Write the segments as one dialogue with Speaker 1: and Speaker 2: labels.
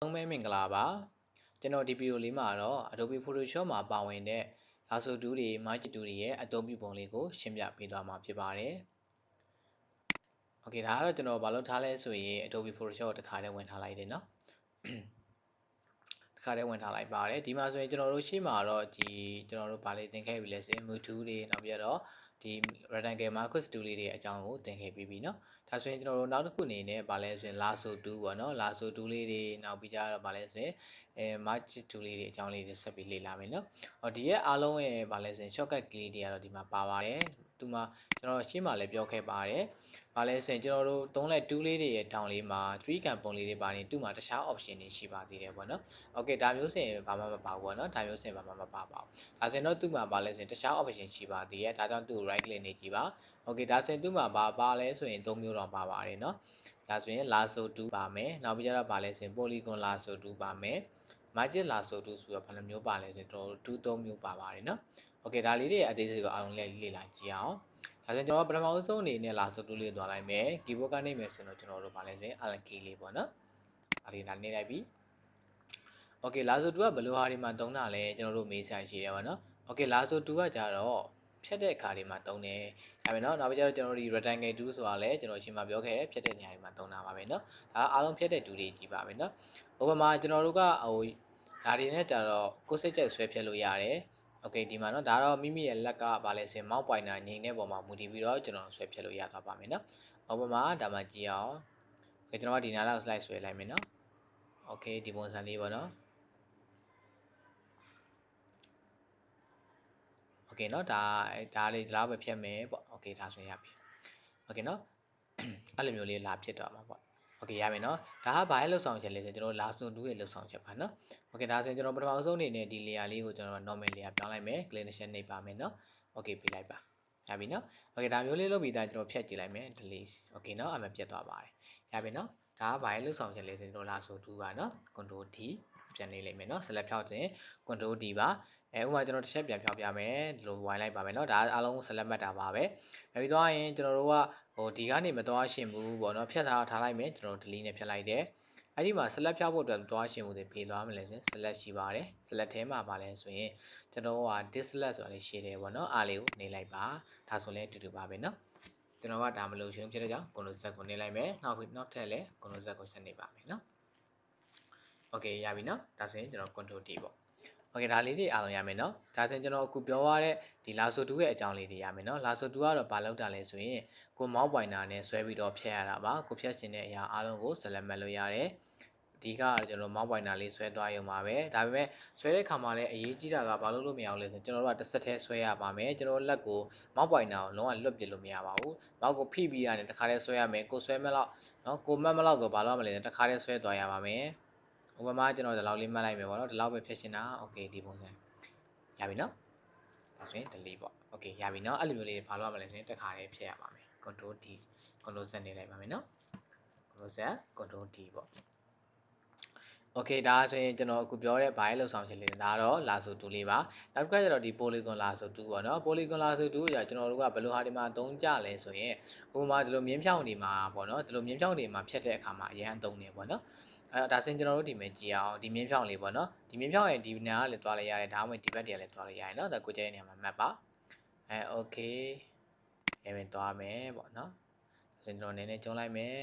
Speaker 1: လုံးပဲမင်္ဂလာပါကျွန်တော်ဒီဗီဒီယိုလေးမှာတော့ Adobe Photoshop မှာပါဝင်တဲ့ Lasso tool တွေ Magic tool တွေရဲ့အသုံးပြုပုံလေးကိုရှင်းပြပေးသွားမှာဖြစ်ပါတယ်။ Okay ဒါကတော့ကျွန်တော်ဘာလို့ထားလဲဆိုရင် Adobe Photoshop ကိုတစ်ခါတည်းဝင်ထားလိုက်တယ်နော်တစ်ခါတည်းဝင်ထားလိုက်ပါတယ်ဒီမှာဆိုရင်ကျွန်တော်တို့ရှေ့မှာတော့ကျွန်တော်တို့ဗာလေးသင်ခဲ့ပြီလဲဆိုရင် Move tool တွေနောက်ပြီးတော့ဒီ rectangle marquee tool လေးတွေအကြောင်းကိုသင်ခဲ့ပြီးပြီเนาะဒါဆိုရင်ကျွန်တော်တို့နောက်တစ်ခုအနေနဲ့ဗာလဲဆိုရင် Lasso tool ပေါ့เนาะ Lasso tool လေးတွေနောက်ပြီးကြတော့ဗာလဲဆိုရင်Magic tool လေးတွေအကြောင်းလေးတွေဆက်ပြီးလေ့လာမယ်เนาะဒီရဲ့အားလုံးရဲ့ဗာလဲဆိုရင် shortcut ကလေးတွေကတော့ဒီမှာပါပါတယ်ဒီမှာကျွန်တော်ရှေ့မှာလည်းပြောခဲ့ပါတယ်ဗာလဲဆိုရင်ကျွန်တော်တို့သုံးလက်2လေးတွေရဲ့တောင်လေးမှာ3ကံပုံလေးတွေပါနေသူ့မှာတခြား option တွေရှိပါသေးတယ်ပေါ့နော်။ Okay ဒါမျိုးဆိုရင်ဘာမှမပါဘူးပေါ့နော်။ဒါမျိုးဆိုရင်ဘာမှမပါပါဘူး။ဒါဆိုရင်တော့သူ့မှာဗာလဲဆိုရင်တခြား option ရှိပါသေးတယ်။ဒါကြောင့်သူ့ကို right click နေကြည့်ပါ။ Okay ဒါဆိုရင်သူ့မှာဘာလဲဆိုရင်3မျိုးတော့ပါပါတယ်နော်။ဒါဆိုရင် Lasso tool ပါမယ်။နောက်ပြီးတော့ဗာလဲဆိုရင် Polygon Lasso tool ပါမယ်။ Magic Lasso tool ဆိုတော့ဘယ်နှမျိုးပါလဲဆိုရင်တို့3မျိုးပါပါတယ်နော်။ Okay ဒါလေးတွေအသေးစိတ်ကိုအားလုံးလေ့လာကြည့်အောင်။ဒါဆိုရင်ကျွန်တော်ပထမဆုံးအနေနဲ့ Lasso tool လေးသွားလိုက်မယ် keyboard ကနေမယ်ဆိုတော့ကျွန်တော်တို့ဗာလဲဆိုရင် Alt key လေးပေါ့နော်ဒါလေးနေလိုက်ပြီ Okay Lasso tool ကဘယ်လိုဟာတွေမှာသုံးတာလဲကျွန်တော်တို့မေးဆိုင်ရှိတယ်ပေါ့နော် Okay Lasso tool ကကြတော့ဖြတ်တဲ့အခါတွေမှာသုံးတယ်ဒါပဲเนาะနောက်ပြီးတော့ကျွန်တော်တို့ဒီ rectangle tool ဆိုတာလဲကျွန်တော်အချိန်မှာပြောခဲ့တယ်ဖြတ်တဲ့နေရာတွေမှာသုံးတာပါပဲเนาะဒါအားလုံးဖြတ်တဲ့ tool တွေကြီးပါပဲเนาะဥပမာကျွန်တော်တို့ကဒါတွေနဲ့ကြတော့ကိုယ်စိတ်ကြိုက်ဆွဲဖြတ်လို့ရတယ်Okay ဒီမှာเนาะဒါတော့မိမိရဲ့လက်ကဗာလဲဆိုရင် mouse pointer ငိမ့်တဲ့ပုံမှာမူတည်ပြီးတော့ကျွန်တော်ဆွဲဖြတ်လို့ရသွားပါမယ်เนาะဥပမာဒါမှကြည့်အောင် Okay ကျွန်တော်ကဒီနားလောက် slide ဆွဲလိုက်မယ်เนาะ Okay ဒီပုံစံလေးပေါ့เนาะ Okay เนาะဒါလေးဒီလောက်ပဲဖြတ်မယ်ပေါ့ Okay ဒါဆိုရင်ရပြီ Okay เนาะအဲ့လိုမျိုးလေးလာဖြစ်သွားမှာပေါ့ Okay ရပြီเนาะဒါကဘာရဲ့လှုပ်ဆောင်ချက်လဲဆိုကျွန်တော် Lasso tool ရဲ့လှုပ်ဆောင်ချက်ပါเนาะ Okay ဒါဆိုရင်ကျွန်တော်ပထမဆုံးအနေနဲ့ဒီ layer လေးကိုကျွန်တော် normal layer ပြောင်းလိုက်မယ် clean nation နှိပ်ပါမယ်เนาะ Okay ပြလိုက်ပါရပြီเนาะ Okay ဒါမျိုးလေးလုပ်ပြီးသားကျွန်တော်ဖြတ်ကြည့်လိုက်မယ် delete Okay เนาะအမှပြတ်သွားပါတယ်ရပြီเนาะဒါကဘာရဲ့လှုပ်ဆောင်ချက်လဲဆိုကျွန်တော် Lasso tool ပါเนาะ Control D ပြန်နေလိမ့်မယ်เนาะ select ဖြောက်ခြင်း Control D ပါဥပမာကျွန်တော်တစ်ချက်ပြန်ဖြောက်ပြမယ်ဒီလိုဝိုင်းလိုက်ပါမယ်เนาะဒါအားလုံး select မှတ်တာပါပဲပြီးသွားရင်ကျွန်တော်တို့ကဒီကနေမသွားရှင်ဘူးပေါ့เนาะဖြတ်ထားလိုက်မယ်ကျွန်တော် delete နဲ့ဖြတ်လိုက်တယ်အဲ့ဒီမှာ select ဖြောက်ဖို့အတွက်သွားရှင်မှုတွေပြေးသွားမလဲဆိုရင် select ရှိပါတယ် select ထဲမှာပါလဲဆိုရင်ကျွန်တော်က disselect ဆိုတာလေးရှိတယ်ပေါ့เนาะအားလေးကိုနေလိုက်ပါဒါဆိုလဲအတူတူပါပဲเนาะကျွန်တော်ကဒါမလို့ရှင်ဖြစ်တဲ့ကြောင့် Ctrl Z ကိုနေလိုက်မယ်နောက်ထပ်လဲ Ctrl Z ကိုဆက်နေပါမယ်เนาะ Okay ရပြီเนาะဒါဆိုရင်ကျွန်တော် Ctrl D ပေါ့Okay ဒါလေးတွေအားလုံးရမယ်เนาะဒါဆိုရင်ကျွန်တော်အခုပြောရတဲ့ဒီ Lasso tool ရဲ့အကြောင်းလေးတွေရမယ်เนาะ Lasso tool ကတော့ဘာလုပ်တာလဲဆိုရင်ကို mouse pointer နဲ့ဆွဲပြီးတော့ဖြတ်ရတာပါကိုဖြတ်ရှင်တဲ့အရာအားလုံးကို select မှတ်လို့ရတယ်အဓိကကျွန်တော် mouse pointer လေးဆွဲသွားရုံပါပဲဒါပေမဲ့ဆွဲတဲ့ခါမှာလည်းအရေးကြီးတာကဘာလို့မရအောင်လဲဆိုကျွန်တော်တို့ကတစ်ဆက်တည်းဆွဲရပါမယ်ကျွန်တော်လက်ကို mouse pointer ကိုလုံးဝလွတ်ပစ်လို့မရပါဘူးမောက်ကိုဖိပြီးရတယ်တခါတည်းဆွဲရမယ်ကိုဆွဲမဲ့လောက်เนาะကိုမှတ်မလောက်ကိုဘာလို့မလဲတခါတည်းဆွဲသွားရပါမယ်ဥပမာကျွန်တော်ဒီလောက်လေးမှတ်လိုက်မယ်ပေါ့နော်ဒီလောက်ပဲဖြတ်ရှင်တာ Okay ဒီပုံစံရပြီနော်ဒါဆိုရင် delete ပေါ့ Okay ရပြီနော်အဲ့လိုမျိုးလေးဘာလို့မလဲဆိုရင်တစ်ခါတည်းဖြတ်ရပါမယ် Ctrl D Ctrl Z နေလိုက်ပါမယ်နော် Ctrl Z Ctrl D ပေါ့ Okay ဒါဆိုရင်ကျွန်တော်အခုပြောတဲ့ဘာရဲ့လောက်ဆောင်ချက်လေးဒါတော့ Lasso tool လေးပါနောက်တစ်ခါကျတော့ဒီ Polygon Lasso tool ပေါ့နော် Polygon Lasso tool ကကျွန်တော်တို့ကဘယ်လိုဟာဒီမှာအသုံးကျလဲဆိုရင်ဥပမာဒီလိုမြင်းဖြောင်းနေမှာပေါ့နော်ဒီလိုမြင်းဖြောင်းနေမှာဖြတ်တဲ့အခါမှာအရင်အသုံးနေပေါ့နော်ဒါဆိုရင်ကျွန်တော်တို့ဒီမှာကြည့်အောင်ဒီမြင်းဖြောင်းလေးပေါ့နော်ဒီမြင်းဖြောင်းရဲ့ဒီနားကလည်းတွားလိုက်ရတယ်ဒါမှမဟုတ်ဒီဘက်တည်းလည်းတွားလိုက်ရတယ်နော်ဒါကိုကြိုက်တဲ့နေရာမှာမှတ်ပါOkay အဲ့ဝင်တွားမယ်ပေါ့နော်ဒါဆိုရင်ကျွန်တော်နည်းနည်းကျုံးလိုက်မယ်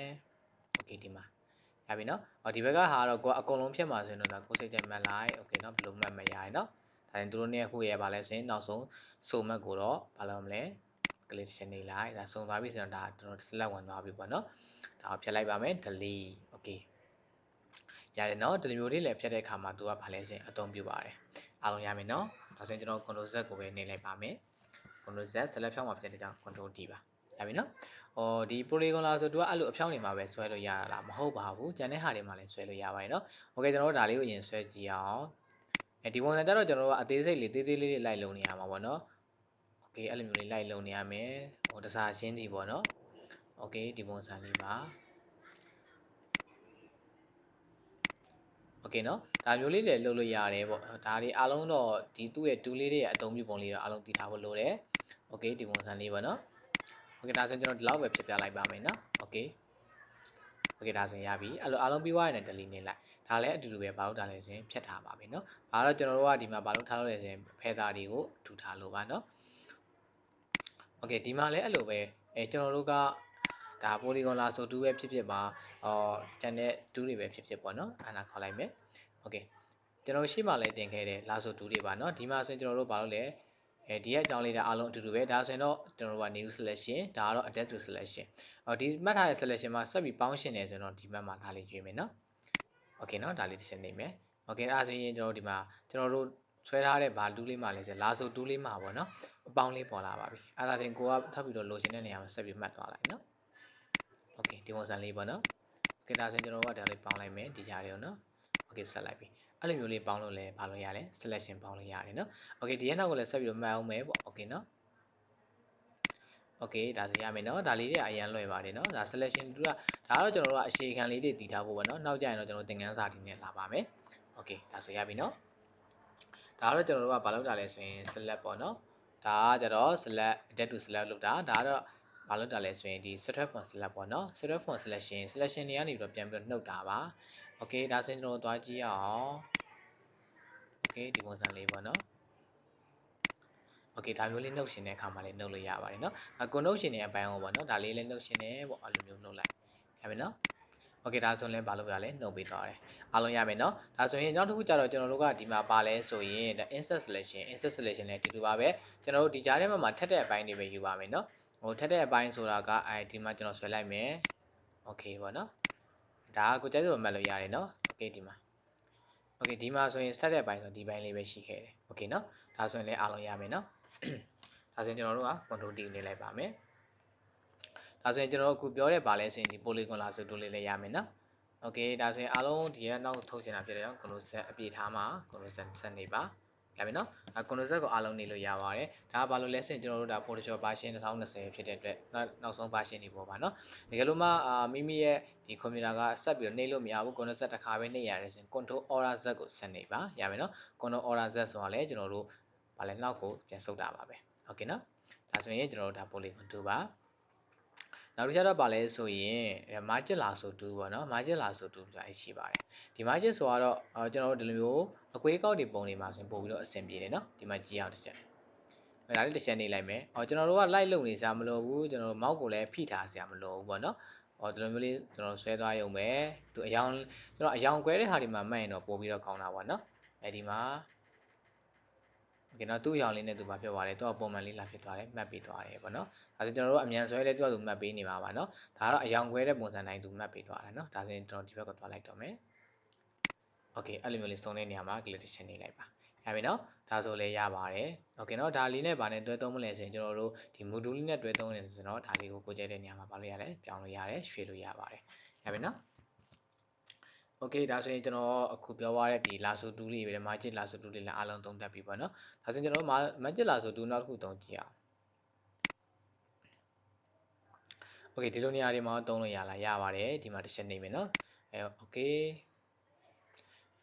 Speaker 1: Okay ဒီမှာရပြီနော်ဒီဘက်ကဟာတော့ကိုအကုန်လုံးဖြတ်မှာဆိုရင်တော့ကိုစိတ်ကြိုက်မှတ်လိုက် Okay နော်ဘယ်လိုမှတ်မရရနော်ဒါရင်တို့နဲ့အခုရဲပါလဲဆိုရင်နောက်ဆုံးစုံမှတ်ကိုတော့ဘာလုပ်မလဲ click ရှင်နေလိုက်ဒါစုံသွားပြီဆိုတော့ဒါကျွန်တော် select ဝင်သွားပြီပေါ့နော်ဒါကိုဖြတ်လိုက်ပါမယ် delete Okay ရတယ်နော်ဒီလိုမျိုးလေးလည်းဖြတ်တဲ့အခါမှာသူကဘာလဲဆိုရင်အသုံးပြုပါတယ်အားလုံးရမယ်နော်ဒါဆိုရင်ကျွန်တော် Ctrl Z ကိုပဲနေလိုက်ပါမယ် Ctrl Z select ဖြောင်းမှာဖြစ်တဲ့ကြောင့် Ctrl D ပါရပြီနော်ဒီ Polygon Lasso tool ကအဲ့လိုအဖြောင်းနေမှာပဲဆွဲလို့ရတာလားမဟုတ်ပါဘူးကျန်တဲ့ဟာတွေမှာလည်းဆွဲလို့ရပါတယ်နော် Okay ကျွန်တော်တို့ဒါလေးကိုအရင်ဆွဲကြည့်အောင်ဒီပုံစံကြတော့ကျွန်တော်တို့ကအသေးစိတ်လေးသေးသေးလေးလိုက်လုံနေရမှာပေါ့နော် Okay အဲ့လိုမျိုးလေးလိုက်လုံနေရမယ်တစားရှင်းစီပေါ့နော် Okay ဒီပုံစံလေးပါOkay เนาะဒါမျိုးလေးလည်းလုပ်လို့ရတယ်ပေါ့ဒါတွေအားလုံးတော့ဒီသူ့ရဲ့ tool လေးတွေရဲ့အသုံးပြုပုံလေးတော့အားလုံးသိထားဖို့လိုတယ် Okay ဒီပုံစံလေးပေါ့နော် Okay ဒါဆိုရင်ကျွန်တော်ဒီလောက်ပဲဖြတ်ပြလိုက်ပါမယ်နော် Okay okay ဒါဆိုရင်ရပြီအဲ့လိုအားလုံးပြီးသွားရင်လည်း delete နေလိုက်ဒါလည်းအတူတူပဲဘာလို့ဒါလဲဆိုရင်ဖြတ်ထားပါပြီเนาะဒါတော့ကျွန်တော်တို့ကဒီမှာဘာလို့ထားလို့လဲဆိုရင်ဖဲသားတွေကိုထူထားလို့ပါเนาะ okay ဒီမှာလည်းအဲ့လိုပဲကျွန်တော်တို့ကဒါ polygon lasso 2ပဲဖြစ်ဖြစ်ပါကျန်တဲ့2တွေပဲဖြစ်ဖြစ်ပေါ့เนาะအဲ့ဒါခေါ်လိုက်မယ် okay ကျွန်တော်ရှေ့မှာလည်းတင်ခဲ့တဲ့ lasso 2တွေပါเนาะဒီမှာဆိုရင်ကျွန်တော်တို့ဘာလို့လဲဒီရဲ့အကြောင်းလေးဒါအားလုံးအတူတူပဲဒါဆိုရင်တော့ကျွန်တော်တို့က new selection ဒါကတော့ adapt to selection ဒီမှတ်ထားတဲ့ selection မှာဆက်ပြီးပေါင်းရှင်းနေဆိုတော့ဒီဘက်မှာဒါလေးရွေးမယ်เนาะ okay เนาะဒါလေးတစ်ချက်နေမယ် okay အဲ့ဒါဆိုရင်ကျွန်တော်တို့ဒီမှာကျွန်တော်တို့ဆွဲထားတဲ့ဘာ2လေးမှာလဲဆို lasso 2လေးမှာပေါ့เนาะအပေါင်းလေးပေါ်လာပါပြီအဲ့ဒါဆိုရင်ကိုကထပ်ပြီးတော့လိုချင်တဲ့နေရာမှာဆက်ပြီးမှတ်သွားလိုက်เนาะ okay ဒီပုံစံလေးပေါ့เนาะ okay ဒါဆိုရင်ကျွန်တော်တို့ကဒါလေးပေါင်းလိုက်မယ်ဒီကြားလေးကိုเนาะ okay ဆက်လိုက်ပြီအဲ့လိုမျိုးလေးပေါင်းလို့လဲဘာလို့ရလဲ selection ပေါင်းလို့ရတယ်เนาะ okay ဒီရဲ့နောက်ကိုလည်းဆက်ပြီးတော့မှတ်အောင်မယ်ပေါ့ okay เนาะ okay ဒါဆိုရမယ်เนาะဒါလေးတွေအရင်လွယ်ပါတယ်เนาะဒါ selection တူကဒါကတော့ကျွန်တော်တို့ကအရှေခံလေးတွေတည်ထားဖို့ပေါ့เนาะနောက်ကျရင်တော့ကျွန်တော်သင်ခန်းစာတွေနဲ့လာပါမယ် okay ဒါဆိုရပြီเนาะဒါကတော့ကျွန်တော်တို့ကဘာလုပ်တာလဲဆိုရင် select ပေါ့เนาะဒါကကြတော့ select adapt to select လုပ်တာဒါကတော့ဘာလုပ်တာလဲဆိုရင်ဒီ select from select ပေါ့เนาะ select from selection တွေကနေပြီးတော့ပြန်ပြီးတော့နှုတ်တာပါ okay ဒါဆိုရင်ကျွန်တော်တို့သွားကြည့်ရအောင် okay ဒီပုံစံလေးပေါ့เนาะokay ဒါမျိုးလေးနှုတ်ရှင်တဲ့အခါမှာလေးနှုတ်လို့ရပါတယ်เนาะကိုနှုတ်ရှင်တဲ့အပိုင်းဟောပေါ့เนาะဒါလေးလည်းနှုတ်ရှင်တယ်ပေါ့အဲ့လိုမျိုးနှုတ်လိုက်ရပြီเนาะ okay ဒါဆိုရင်ဘာလို့ရလဲနှုတ်ပေးသွားတယ်အားလုံးရမယ်เนาะဒါဆိုရင်နောက်တစ်ခုကျတော့ကျွန်တော်တို့ကဒီမှာပါလဲဆိုရင်ဒါ insert selection လည်းတူတူပါပဲကျွန်တော်တို့ဒီကြားထဲမှာထက်တဲ့အပိုင်းတွေပဲယူပါမယ်เนาะဟိုထက်တဲ့အပိုင်းဆိုတာကဒီမှာကျွန်တော်ဆွဲလိုက်မယ် okay ပေါ့เนาะဒါကကိုကြိုက်လို့မှတ်လို့ရတယ်เนาะ okay ဒီမှာ okay ဒီမှာဆိုရင်ဆက်တဲ့အပိုင်းဆိုဒီပိုင်းလေးပဲရှိခဲ့တယ် okay เนาะဒါဆိုရင်လည်းအားလုံးရမယ်เนาะဒါဆိုရင်ကျွန်တော်တို့က control D နေလိုက်ပါမယ်ဒါဆိုရင်ကျွန်တော်တို့အခုပြောတဲ့ပါလဲဆိုရင်ဒီ polygon lasso တိုးလေးလည်းရမယ်เนาะ okay ဒါဆိုရင်အားလုံးဒီကနောက်ထုတ်ချင်တာဖြစ်တယ်နော် control Z အပြည့်ထားမှာ control Z ဆက်နေပါရပြီနော်control Z ကိုအားလုံးနေလို့ရပါတယ်ဒါကဘာလို့လဲဆိုရင်ကျွန်တော်တို့ဒါ Photoshop version 2020ဖြစ်တဲ့အတွက်နောက်ဆုံး version တွေပေါ်ပါနော်တကယ်လို့မှမိမိရဲ့ဒီ computer ကဆက်ပြီးတော့နှိပ်လို့မရဘူး control Z တစ်ခါပဲနှိပ်ရတယ်ဆိုရင် control Alt Z ကိုဆက်နေပါရမယ်နော် control Alt Z ဆိုတာလည်းကျွန်တော်တို့ဗာလဲနောက်ကိုပြန်ဆုပ်တာပါပဲ okay နော်ဒါဆိုရင်ကျွန်တော်တို့ဒါ polygon 2ပါနောက်တစ်ချက်တော့ပါလဲဆိုရင် margin lasso 2ပေါ့နော် margin lasso 2ဆိုတာရှိပါတယ်ဒီ margin ဆိုတော့ကျွန်တော်တို့ဒီလိုမျိုးအကွေးကောက်တွေပုံတွေမှာဆိုရင်ပို့ပြီးတော့အဆင်ပြေတယ်နော်ဒီမှာကြည့်အောင်တစ်ချက်ဒါလေးတစ်ချက်နေလိုက်မယ်ကျွန်တော်တို့က light လုပ်နေစရာမလိုဘူးကျွန်တော်တို့ mouse ကိုလည်းဖိထားစရာမလိုဘူးပေါ့နော်ဒီလိုမျိုးလေးကျွန်တော်ဆွဲသွားရုံပဲသူအယောင်ကျွန်တော်အယောင်ကွဲတဲ့ဟာဒီမှာမှတ်ရင်တော့ပို့ပြီးတော့ကောင်းတာပေါ့နော်ဒီမှာokay နော်သူ့အရောင်လေးနဲ့သူဘာဖြစ်သွားလဲသူကပုံမှန်လေးလာဖြစ်သွားတယ်မှတ်ပေးသွားတယ်ပေါ့နော်ဒါဆိုကျွန်တော်တို့အမြန်ဆွဲလဲသူကသူမှတ်ပေးနေပါပါနော်ဒါကတော့အရောင်ခွဲတဲ့ပုံစံတိုင်းသူမှတ်ပေးသွားတာနော်ဒါဆိုရင်ကျွန်တော်ဒီဘက်ကိုသွားလိုက်တော့မယ် okay အဲ့လိုမျိုးလေးစုံတဲ့နေရာမှာ click တစ်ချက်နေလိုက်ပါရပြီနော်ဒါဆိုလဲရပါတယ် okay နော်ဒါလေးနဲ့ဗာနဲ့တွဲသုံးမလဲဆိုရင်ကျွန်တော်တို့ဒီ module လေးနဲ့တွဲသုံးနေဆိုတော့ဒါလေးကိုကိုကြိုက်တဲ့နေရာမှာဗာလို့ရလဲပြောင်းလို့ရတယ်ရွှေ့လို့ရပါတယ်ရပြီနော် okay ဒါဆိုရင်ကျွန်တော်အခုပြောသွားတဲ့ဒီ lasso 2လေးပဲ magic lasso 2လေးလည်းအားလုံးသုံးသပ်ပြီပေါ့နော်ဒါဆိုရင်ကျွန်တော် magic lasso 2နောက်တစ်ခုသုံးကြည့်အောင် okay ဒီလိုနေရာတွေမှာသုံးလို့ရလားရပါတယ်ဒီမှာတစ်ချက်နေမယ်နော်okay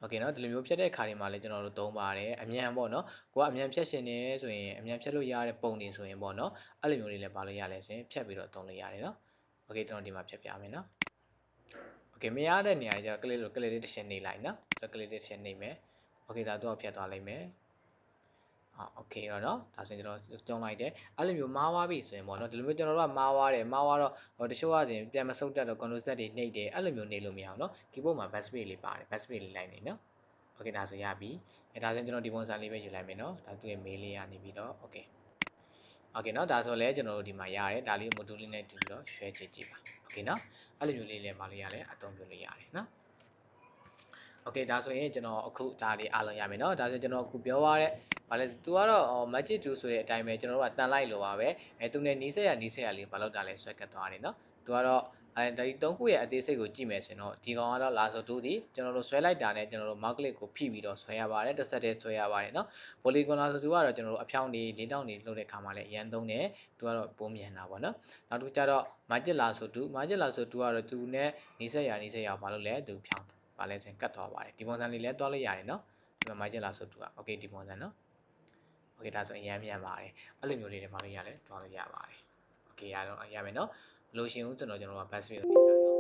Speaker 1: okay နော်ဒီလိုမျိုးဖြတ်တဲ့ခါတွေမှာလည်းကျွန်တော်တို့သုံးပါတယ်အမြန်ပေါ့နော်ကိုကအမြန်ဖြတ်ရှင်နေဆိုရင်အမြန်ဖြတ်လို့ရတဲ့ပုံတွေဆိုရင်ပေါ့နော်အဲ့လိုမျိုးတွေလည်းပါလို့ရလဲဆိုရင်ဖြတ်ပြီးတော့သုံးလို့ရတယ်နော် okay ကျွန်တော်ဒီမှာဖြတ်ပြမယ်နော် okay မရတဲ့နေရာတွေကျတော့ကလစ်လေးတစ်ချက်နေလိုက်နော်ကလစ်တစ်ချက်နေမယ် okay ဒါတော့ဖြတ်သွားလိုက်မယ်okay တော့เนาะဒါဆိုရင်ကျွန်တော်ကျုံလိုက်တယ်အဲ့လိုမျိုးမှားသွားပြီဆိုရင်ပေါ့เนาะဒီလိုမျိုးကျွန်တော်တို့ကမှားသွားတယ်မှားသွားတော့တချို့ကဆိုရင်ပြန်မဆုတ်တတ်တော့ control Z တွေနှိပ်တယ်အဲ့လိုမျိုးနှိပ်လို့မရအောင်เนาะ keyboard မှာ backspace လေးပါတယ် backspace လေးလိုက်နေเนาะ okay ဒါဆိုရပြီဒါဆိုရင်ကျွန်တော်ဒီပုံစံလေးပဲယူလိုက်မယ်เนาะဒါသူ့ရဲ့ mail လေးကနေပြီးတော့ okay okay เนาะဒါဆိုလဲကျွန်တော်တို့ဒီမှာရတယ်ဒါလေး module လေးနဲ့တူပြီးတော့ share ကြည့်ပါ okay เนาะအဲ့လိုမျိုးလေးလည်းမလို့ရလဲအသုံးပြုလို့ရတယ်เนาะokay ဒါဆိုရင်ကျွန်တော်အခုဒါလေးအားလုံးရမယ်เนาะဒါဆိုကျွန်တော်အခုပြောရတဲ့ဘာလဲသူကတော့ magic 2ဆိုတဲ့အတိုင်းပဲကျွန်တော်တို့ကတန်လိုက်လို့ပါပဲသူနဲ့နီးစက်ရလေးဘာလို့တာလဲဆွဲကတ်သွားတယ်เนาะသူကတော့ဒီ3ခုရဲ့အသေးစိတ်ကိုကြည့်မယ်ဆိုရင်တော့ဒီကောင်ကတော့ lasso 2ဒီကျွန်တော်တို့ဆွဲလိုက်တာနဲ့ကျွန်တော်တို့ mouse click ကိုဖိပြီးတော့ဆွဲရပါတယ်တစ်ဆက်တည်းဆွဲရပါတယ်เนาะ polygon lasso 2ကတော့ကျွန်တော်တို့အဖြောင်းတွေလေးတောင်းတွေလုပ်တဲ့ခါမှာလည်းအရန်သုံးတယ်သူကတော့ပုံမြန်တာပေါ့เนาะနောက်တစ်ခုကျတော့ magic lasso 2ကတော့သူနဲ့နီးစက်ရဘာလို့လဲသူဖြောင်းဘာလဲဆိုရင်ကတ်သွားပါတယ်ဒီပုံစံလေးလည်းတွားလို့ရတယ်เนาะဒီမှာ magic lasso 2က okay ဒီပုံစံเนาะ okay ဒါဆိုအရန်မြန်ပါတယ်အဲ့လိုမျိုးလေးတွေဘာလို့ရလဲတွားလို့ရပါတယ် okay ရတော့ရမယ်เนาะလို့ရှင်ဦးကျွန်တော်က bus ပြီးတော့နေတာเนาะ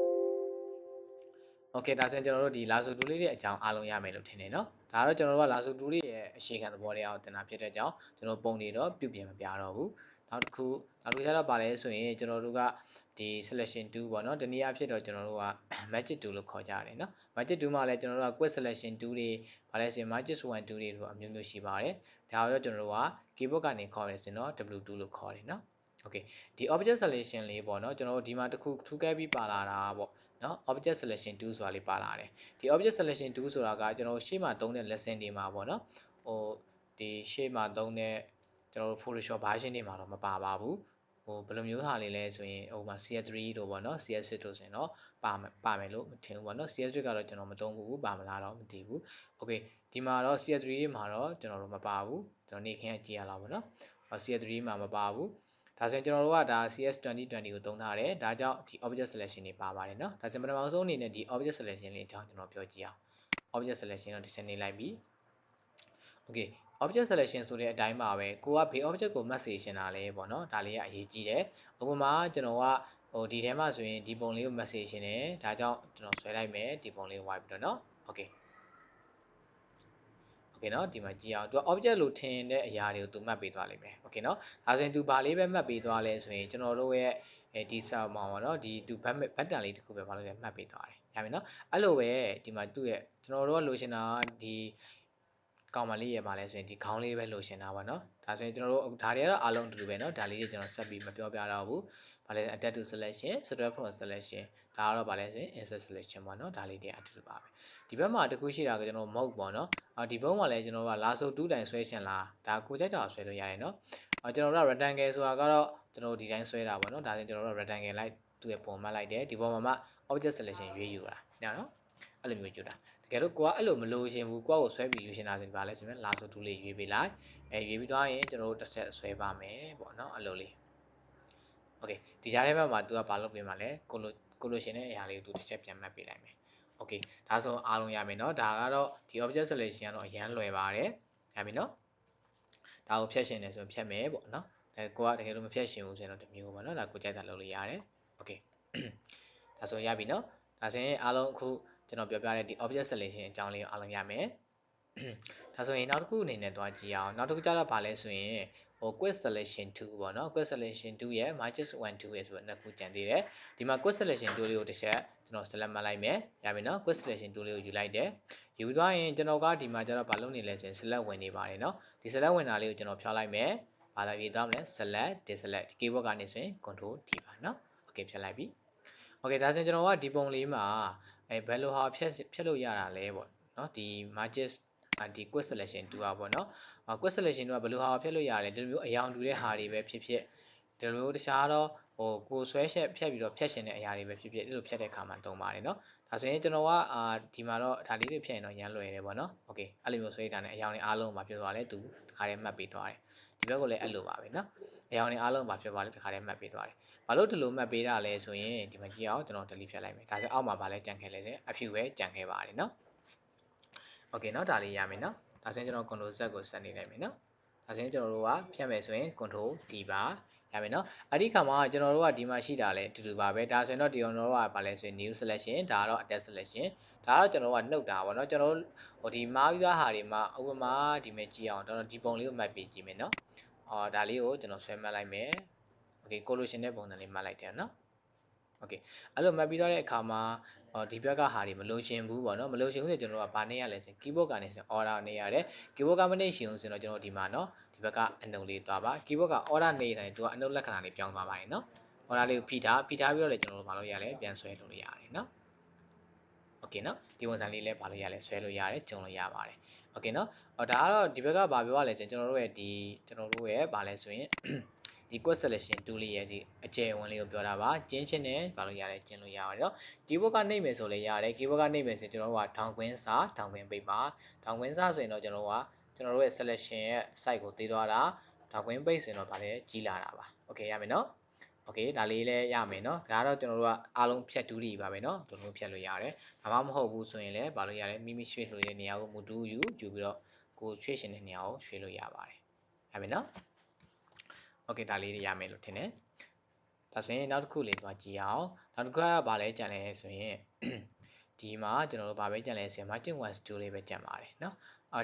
Speaker 1: Okay ဒါဆိုရင်ကျွန်တော်တို့ဒီ Lasso tool လေးရဲ့အကြောင်းအားလုံးရမယ်လို့ထင်တယ်နော်ဒါတော့ကျွန်တော်တို့က Lasso tool လေးရဲ့အရှိခံသဘောတရားကိုသင်တာဖြစ်တဲ့အကြောင်းကျွန်တော်ပုံတွေတော့ပြုပြင်မပြတော့ဘူးနောက်တစ်ခုကျတော့ပါလဲဆိုရင်ကျွန်တော်တို့ကဒီ selection tool ပေါ့နော်ဒီနည်းအားဖြင့်တော့ကျွန်တော်တို့က magic tool လို့ခေါ်ကြတယ်နော် magic tool မှာလည်းကျွန်တော်တို့က quick selection tool တွေပါလဲဆိုရင် magic one tool တွေတို့အမျိုးမျိုးရှိပါတယ်ဒါတော့ကျွန်တော်တို့က keyboard ကနေခေါ်ရဆိုရင်တော့ w2 လို့ခေါ်တယ်နော် okay ဒီ object selection လေးပေါ့နော်ကျွန်တော်တို့ဒီမှာတစ်ခုထူးကဲပြီးပါလာတာပေါ့နော် object selection tool ဆိုတာလေးပါလာတယ်ဒီ object selection tool ဆိုတာကကျွန်တော်တို့ရှေ့မှာသုံးတဲ့ lesson တွေမှာပေါ့နော်ဟိုဒီရှေ့မှာသုံးတဲ့ကျွန်တော်တို့ Photoshop version တွေမှာတော့မပါပါဘူးဟိုဘယ်လိုမျိုးဟာလေးလဲဆိုရင်ဟိုမှာ CS3 တို့ပေါ့နော် CS6 တို့ဆိုရင်တော့ပါမယ်လို့မထင်ဘူးပေါ့နော် CS6 ကတော့ကျွန်တော်မသုံးဘူးပါမလားတော့မသိဘူး okay ဒီမှာတော့ CS3 တွေမှာတော့ကျွန်တော်တို့မပါဘူးကျွန်တော်နေခင်းကြည့်ရအောင်ပေါ့နော် CS3 မှာမပါဘူးဒါဆိုရင်ကျွန်တော်တို့ကဒါ CS2020 ကိုသုံးထားတယ်ဒါကြောင့်ဒီ object selection တွေပါပါတယ်เนาะဒါကြောင့်ပထမဆုံးအနေနဲ့ဒီ object selection လေးအကြောင်းကျွန်တော်ပြောကြည့်အောင် object selection တော့ဒီစနေလိုက်ပြီ okay object selection ဆိုတဲ့အတိုင်းပါပဲကိုကဘေး object ကို message ရှင်တာလဲပေါ့เนาะဒါလေးကအရေးကြီးတယ်ဥပမာကျွန်တော်ကဟိုဒီထဲမှာဆိုရင်ဒီပုံလေးကို message ရှင်တယ်ဒါကြောင့်ကျွန်တော်ဆွဲလိုက်မယ်ဒီပုံလေးကို wipe ပြီးတော့เนาะ okay okay เนาะဒီမှာကြည့်အောင်သူက object လို့ထင်တဲ့အရာတွေကိုသူမှတ်ပေးသွားလိမ့်မယ် okay เนาะဒါဆိုရင်သူဘာလေးပဲမှတ်ပေးသွားလဲဆိုရင်ကျွန်တော်တို့ရဲ့ဒီ cell မှာပေါ့เนาะဒီသူဘတ်တန်လေးတစ်ခုပဲဘာလို့လဲမှတ်ပေးသွားတယ်ရပြီเนาะအဲ့လိုပဲဒီမှာသူ့ရဲ့ကျွန်တော်တို့ကလိုချင်တာဒီကောင်မလေးရပါလဲဆိုရင်ဒီခေါင်းလေးပဲလိုချင်တာပါเนาะဒါဆိုရင်ကျွန်တော်တို့ဒါတွေကတော့အားလုံးအတူတူပဲเนาะဒါလေးတွေကျွန်တော်ဆက်ပြီးမပြောပြတော့ဘူးဘာလဲ adapt to selection strap from selection ဒါကတော့ဘာလဲဆိုရင် insert selection ပေါ့เนาะဒါလေးတွေအတူတူပါပဲဒီဘက်မှာတခုရှိတာကကျွန်တော် mode ပေါ့เนาะဒီဘုံမှာလည်းကျွန်တော်တို့က lasso 2တိုင်ဆွဲရှင်လားဒါကိုကြိုက်တာဆွဲလို့ရတယ်เนาะကျွန်တော်တို့က rectangle ဆိုတာကတော့ကျွန်တော်တို့ဒီတိုင်းဆွဲတာပေါ့เนาะဒါဆိုရင်ကျွန်တော်တို့ rectangle လိုက်သူ့ရဲ့ပုံမှတ်လိုက်တယ်ဒီပုံမှာမှ object selection ရွေးယူတာနော်အဲ့လိုမျိုးယူတာတကယ်လို့ကိုကအဲ့လိုမလိုချင်ဘူးကိုကကိုဆွဲပြီးယူရှင်တာဆိုရင်ဗာလဲဆိုရင် lasso 2လေးရွေးပေးလိုက်ရွေးပြီးသွားရင်ကျွန်တော်တို့တစ်ဆက်ဆွဲပါမယ်ပေါ့เนาะအဲ့လိုလေး okay ဒီကြားထဲမှာ तू ကဘာလုပ်ပေးမှာလဲကိုလိုရှင်တဲ့အရာလေးကို तू တစ်ချက်ပြန်မှတ်ပေးလိုက်မယ် okay ဒါဆိုအားလုံးရမယ်เนาะဒါကတော့ဒီ object selection ကတော့အရန်လွယ်ပါတယ်ရပြီเนาะဒါကိုဖြတ်ရှင်တယ်ဆိုရင်ဖြတ်မယ်ပေါ့เนาะကိုကတကယ်လို့မဖြတ်ရှင်ဘူးဆိုရင်တော့တမျိုးပေါ့เนาะဒါကိုကြိုက်တာလုပ်လို့ရတယ် okay ဒါဆိုရပြီเนาะဒါဆိုရင်အားလုံးအခုကျွန်တော်ပြောပြတဲ့ဒီ object selection အကြောင်းလေးကိုအားလုံးရမယ်ဒါဆိုရင်နောက်တစ်ခုအနေနဲ့သွားကြည့်အောင်နောက်တစ်ခုကျတော့ဗာလဲဆိုရင်ဟို quick selection 2ပေါ့နော် quick selection 2ရဲ့ minus 1 2ရဲ့ဆိုတော့နှစ်ခုကျန်သေးတယ်ဒီမှာ quick selection 2လေးကိုတစ်ချက်ကျွန်တော် select မှတ်လိုက်မယ်ရပြီနော် quick selection 2လေးကိုယူလိုက်တယ်ယူသွားရင်ကျွန်တော်ကဒီမှာကျတော့ဘာလုပ်နေလဲဆိုရင် select ဝင်နေပါတယ်နော်ဒီ select ဝင်တာလေးကိုကျွန်တော်ဖြောက်လိုက်မယ်ဘာလဲရေးသွားမလဲ select deselect keyboard ကနေဆိုရင် control D ပါနော် okay ဖြတ်လိုက်ပြီ okay ဒါဆိုရင်ကျွန်တော်ကဒီပုံလေးမှာဘယ်လိုဟာဖြတ်လို့ရတာလဲပေါ့နော်ဒီ margin ဒီ quick selection 2อ่ะပေါ့เนาะ quick selection 2ကဘယ်လိုဟာဖြတ်လို့ရတယ်ဒီလိုမျိုးအယောင်တူတဲ့ဟာတွေပဲဖြစ်ဖြစ်ဒီလိုမျိုးတခြားတော့ဟိုကိုဆွဲဖြတ်ပြီးတော့ဖြတ်ရှင်တဲ့အရာတွေပဲဖြစ်ဖြစ်ဒီလိုဖြတ်တဲ့အခါမှာသုံးပါတယ်เนาะဒါဆိုရင်ကျွန်တော်ကဒီမှာတော့ဒါလေးတွေဖြတ်ရင်တော့ရမ်းလွယ်တယ်ပေါ့เนาะ okay အဲ့လိုမျိုးဆွဲထားတဲ့အယောင်တွေအားလုံးမှာပြောသွားတယ်သူတခါတည်းမှတ်ပေးသွားတယ်ဒီဘက်ကလည်းအဲ့လိုပါပဲเนาะအယောင်တွေအားလုံးမှာပြောသွားတယ်တခါတည်းမှတ်ပေးသွားတယ်ဘာလို့ဒီလိုမှတ်ပေးတာလဲဆိုရင်ဒီမှာကြည့်အောင်ကျွန်တော် delete ဖြတ်လိုက်မယ်ဒါဆိုအောက်မှာဗာလဲကြံခဲ့လဲဆိုအဖြူပဲကြံခဲ့ပါတယ်เนาะ okay เนาะဒါလေးရမယ်เนาะဒါဆိုရင်ကျွန်တော် control z ကိုဆက်နေလိုက်မယ်เนาะဒါဆိုရင်ကျွန်တော်တို့ကဖြတ်မယ်ဆိုရင် control d ပါရမယ်เนาะအဲ့ဒီခါမှာကျွန်တော်တို့ကဒီမှာရှိတာလဲအတူတူပါပဲဒါဆိုရင်တော့ဒီကျွန်တော်တို့ကဗာလဲဆိုရင် new selection ဒါကတော့ adapt selection ဒါကတော့ကျွန်တော်တို့ကနှုတ်တာပေါ့เนาะကျွန်တော်တို့ဟိုဒီမားပြီးသားဟာတွေမှာဥပမာဒီမဲ့ကြည့်အောင်ကျွန်တော်ဒီပုံလေးကိုမှတ်ပေးကြည့်မယ်เนาะဒါလေးကိုကျွန်တော်ဆွဲမှတ်လိုက်မယ် okay ကိုလိုရှင်တဲ့ပုံစံလေးမှတ်လိုက်တယ်เนาะ okay အဲ့လိုမှတ်ပြီးတော့တဲ့အခါမှာဒီဘက်ကဟာတွေမလိုချင်ဘူးပေါ့နော်မလိုချင်ဘူးဆိုကျွန်တော်တို့ကဘာနေရလဲဆို keyboard ကနေဆို order နေရတယ် keyboard ကမနေရှင်ဘူးဆိုတော့ကျွန်တော်ဒီမှာနော်ဒီဘက်ကအနှုတ်လေးသွားပါ keyboard က order နေတိုင်းသူကအနှုတ်လက္ခဏာလေးပြောင်းသွားပါတယ်နော် order လေးကိုဖိထားပြီးတော့လည်းကျွန်တော်တို့ဘာလို့ရလဲပြန်ဆွဲလို့ရတယ်နော် okay နော်ဒီပုံစံလေးလည်းဘာလို့ရလဲဆွဲလို့ရတယ်ကျုံလို့ရပါတယ် okay နော်ဒါကတော့ဒီဘက်ကဘာပြောရလဲဆိုကျွန်တော်တို့ရဲ့ဘာလဲဆိုရင်ဒီ quick selection tool လေးရဲ့ဒီအကျယ်ဝင်လေးကိုပြောတာပါကျင်းချင်းနဲ့ဘာလို့ရတယ်ကျင်းလို့ရပါတယ်နော် keyboard ကနေမယ်ဆိုလည်းရတယ် keyboard ကနေမယ်ဆိုကျွန်တော်တို့ကထောင်ကွင်းစာထောင်ကွင်းပိတ်ပါထောင်ကွင်းစာဆိုရင်တော့ကျွန်တော်တို့ရဲ့ selection ရဲ့ site ကိုသေးသွားတာထောင်ကွင်းပိတ်ဆိုရင်တော့ဗာလဲကြီးလာတာပါ okay ရမယ်နော် okay ဒါလေးလည်းရမယ်နော်ဒါကတော့ကျွန်တော်တို့ကအားလုံးဖြတ်တူးတွေပါပဲနော်ဒီလိုဖြတ်လို့ရတယ်ဒါမှမဟုတ်ဘူးဆိုရင်လည်းဘာလို့ရတယ်မိမိရွှေ့လို့တဲ့နေရာကိုမူတူးယူပြီးတော့ကိုရွှေ့ရှင်တဲ့နေရာကိုရွှေ့လို့ရပါတယ်ရမယ်နော် okay ဒါလေးတွေရမယ်လို့ထင်တယ်ဒါဆိုရင်နောက်တစ်ခုလေးသွားကြည့်အောင်နောက်တစ်ခုကဘာလဲကြံလဲဆိုရင်ဒီ ဒီမှာကျွန်တော်တို့ဗာပဲကြံလဲဆိုရင် margin 1 2လေးပဲကြံပါတယ်เนาะ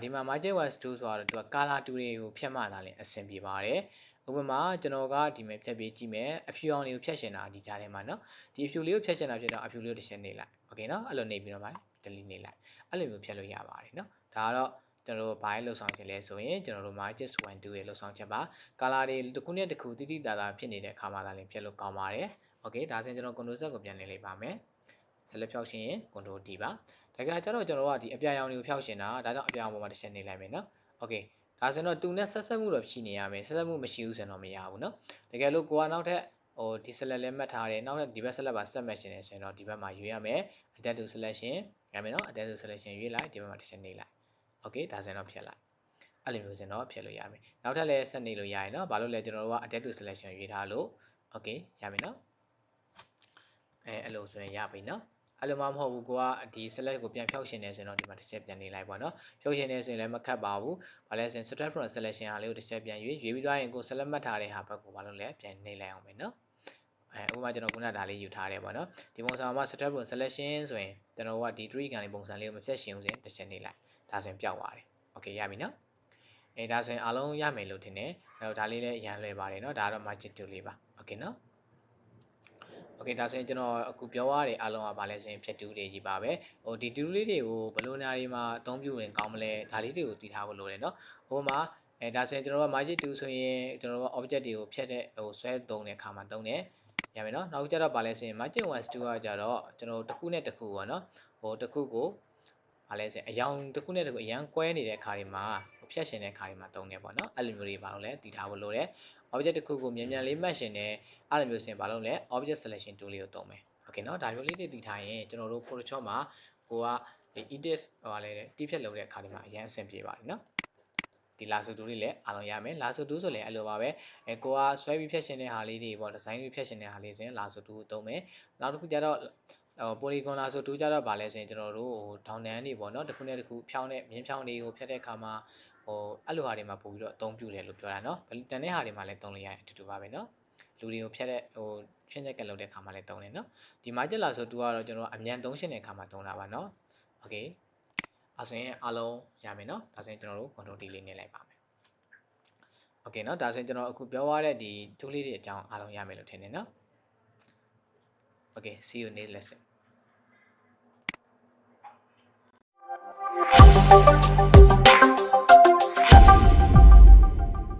Speaker 1: ဒီမှာ margin 1 2ဆိုတော့သူက color 2တွေကိုဖြတ်မှသာလင်အဆင်ပြေပါတယ်ဥပမာကျွန်တော်ကဒီမှာဖြတ်ပြီးကြည့်မယ်အဖြူအောင်လေးကိုဖြတ်ရှင်တာဒီကြားထဲမှာเนาะဒီအဖြူလေးကိုဖြတ်ရှင်တာဖြစ်တော့အဖြူလေးကိုတစ်ချက်နေလိုက်โอเคเนาะအဲ့လိုနေပြီးတော့ဗာ delete နေလိုက်အဲ့လိုမျိုးဖြတ်လို့ရပါတယ်เนาะဒါကတော့ကျွန်တော်တို့ဘာလို့ဆောင်ချက်လဲဆိုရင်ကျွန်တော်တို့ margin 1 2ရဲ့လောက်ဆောင်ချက်ပါ color တွေတစ်ခုနဲ့တစ်ခုတိတိတသားဖြစ်နေတဲ့အခါမှာသာလင်ဖြတ်လို့ကောင်းပါတယ်โอเคဒါဆိုရင်ကျွန်တော် control z ကိုပြန်နေလိုက်ပါမယ်ဆက်လက်ဖြောက်ရှင်ရင် control d ပါဒါကြတော့ကျွန်တော်တို့ကဒီအပြာရောင်တွေကိုဖြောက်ရှင်တာဒါကြောင့်အပြာရောင်ပေါ်မှာတစ်ချက်နေလိုက်မယ်เนาะโอเคဒါဆိုရင်တော့သူနဲ့ဆက်ဆက်မှုတော့ရှိနေရမယ်ဆက်ဆက်မှုမရှိဘူးဆိုရင်တော့မရဘူးเนาะတကယ်လို့ကိုကနောက်ထပ်ဒီ select လဲမှတ်ထားတယ်နောက်ထပ်ဒီဘက် select ပါဆက်မှတ်ရှင်နေဆိုရင်တော့ဒီဘက်မှာရွေးရမယ် adapt to selection ရမယ်เนาะ adapt to selection ရွေးလိုက်ဒီဘက်မှာတစ်ချက်နေလိုက်โอเคဒါဆိုရင်တော့ဖြတ်လိုက်အဲ့လိုမျိုးစင်တော့ဖြတ်လို့ရမယ်နောက်ထပ်လည်းဆက်နေလို့ရရင်เนาะဘာလို့လဲကျွန်တော်တို့က adapt to selection ရွေးထားလို့โอเคရမယ်เนาะအဲ့လိုဆိုရင်ရပြီเนาะအဲ့လိုမှမဟုတ်ဘူးကိုကဒီ select ကိုပြန်ဖြောက်ရှင်နေဆိုရင်တော့ဒီမှာတစ်ချက်ပြန်နေလိုက်ပါเนาะဖြောက်ရှင်နေဆိုရင်လည်းမခတ်ပါဘူးဘာလဲဆိုရင် subtract from selection ဟာလေးကိုတစ်ချက်ပြန်ရွေးပြီးသွားရင်ကို select မှတ်ထားတဲ့ဟာဘက်ကိုဘာလို့လဲပြန်နေလိုက်အောင်ပဲเนาะဥပမာကျွန်တော်ခုနဒါလေးယူထားတယ်ပေါ့เนาะဒီပုံစံမှာ subtract from selection ဆိုရင်ကျွန်တော်ကဒီ tree ကန်လေးပုံစံလေးကိုမဖြတ်ရှင်ဘူးဆိုရင်တစ်ချက်နေလိုက်ဒါဆိုရင်ပျောက်သွားတယ်โอเคရပြီเนาะဒါဆိုရင်အားလုံးရမယ်လို့ထင်တယ်အဲ့တော့ဒါလေးလည်းအရန်လွယ်ပါတယ်เนาะဒါကတော့ margin 2လေးပါโอเคเนาะโอเคဒါဆိုရင်ကျွန်တော်အခုပြောရတဲ့အားလုံးကဘာလဲဆိုရင်ဖြတ်တူးတွေကြီးပါပဲဒီတူးလေးတွေကိုဘယ်လိုနေရာတွေမှာအသုံးပြုရင်ကောင်းမလဲဒါလေးတွေကိုသိထားဖို့လိုတယ်เนาะဟိုမှာဒါဆိုရင်ကျွန်တော်တို့က margin 2ဆိုရင်ကျွန်တော်တို့က object တွေကိုဖြတ်တဲ့ဆွဲသုံးတဲ့အခါမှာသုံးတယ်ရမယ်เนาะနောက်ကြတော့ဘာလဲဆိုရင် margin 1 2ကကြတော့ကျွန်တော်တို့တစ်ခုနဲ့တစ်ခုပေါ့เนาะတစ်ခုကိုဘာလဲဆိုရင်အယောင်တစ်ခုနဲ့တစ်ခုအရန်ကွဲနေတဲ့အခါတွေမှာဖြတ်ရှင်တဲ့အခါတွေမှာသုံးတယ်ပေါ့เนาะအဲ့လိုမျိုးတွေဘာလို့လဲသိထားဖို့လိုတယ် object တစ်ခုကိုမြန်မြန်လေးမှတ်ရှင်တယ်အဲ့လိုမျိုးဆိုရင်ဘာလို့လဲ object selection tool လေးကိုသုံးမယ်โอเคเนาะဒါမျိုးလေးတွေသိထားရင်ကျွန်တော်တို့ Photoshop မှာကိုက edit ဟိုလဲတီးဖြတ်လုပ်တဲ့အခါတွေမှာအရန်အဆင်ပြေပါတယ်เนาะဒီ Lasso tool လေးလည်းအားလုံးရမယ် Lasso tool ဆိုလည်းအဲ့လိုပါပဲကိုကဆွဲပြီးဖြတ်ရှင်တဲ့ဟာလေးတွေပေါ့ design ပြီးဖြတ်ရှင်တဲ့ဟာလေးဆိုရင် Lasso tool ကိုသုံးမယ်နောက်တစ်ခုကျတော့polygon Lasso tool ကျတော့ဗာလဲဆိုရင်ကျွန်တော်တို့ဒေါင်နန်းတွေပေါ့နော်တစ်ခုနဲ့တစ်ခုဖြောင်းတဲ့မြင်းဖြောင်းတွေကိုဖြတ်တဲ့အခါမှာအဲ့လိုဟာတွေမှာပို့ပြီးတော့အသုံးပြုတယ်လို့ပြောတာနော်တန်တဲ့ဟာတွေမှာလည်းသုံးလို့ရတယ်အတူတူပါပဲနော်လူတွေကိုဖြတ်တဲ့ချွင်းချက်ကလုပ်တဲ့အခါမှာလည်းသုံးတယ်နော်ဒီ margin Lasso tool ကတော့ကျွန်တော်အမြန်သုံးရှင်တဲ့အခါမှာသုံးတာပါနော်โอเคအဲ့ဆိုရင်အားလုံးရမယ်နော်ဒါဆိုရင်ကျွန်တော်တို့ control D လေးနေလိုက်ပါမယ်โอเคเนาะဒါဆိုရင်ကျွန်တော်အခုပြောရတဲ့ဒီ tool လေးတွေအကြောင်းအားလုံးရမယ်လို့ထင်တယ်နော်Okay, see you next lesson.